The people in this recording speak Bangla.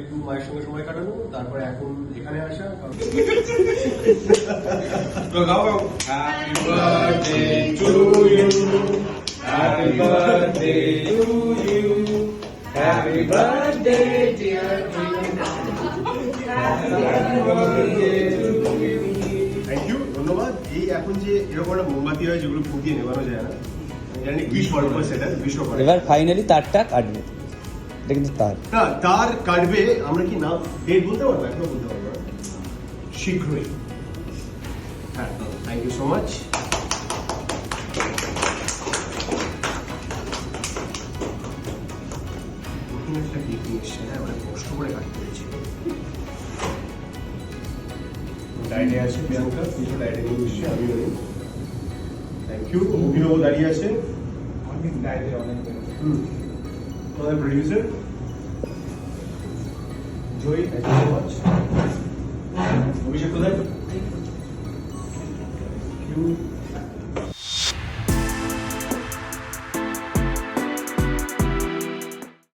একটু মায়ের সঙ্গে সময় কাটানো, তারপরে এখন এখানে আসা। তো গাও গাও। Happy birthday to you, happy birthday to you, happy birthday dear thank you, ধন্যবাদ। এই এখন যে এরকম একটা মোমবাতি হয় যেগুলো ফুটিয়ে নেওয়ানো যায় না, জানি কি স্বল্প সেটা বিশ্বকর্মা। এবার ফাইনালি তারটা কাটবে, এটা কিন্তু তার না, তার কাটবে। আমরা কি নাম ডেট বলতে পারবো? এখনো বলতে পারবো না, শীঘ্রই। হ্যাঁ, থ্যাংক ইউ সো মাচ। একটা কেক নিয়ে এসছে, হ্যাঁ, অনেক কষ্ট করে কাটতে হয়েছে। ডায়েটে আছে প্রিয়াঙ্কা, কিছু ডায়েটে নিয়ে এসছে, আমি থ্যাংক ইউ। অভিনব দাঁড়িয়ে আছে, অনেক ডাইরে অনেক আমাদের producer Joy, thank you so much. Abhishek কোথায়? Thank you.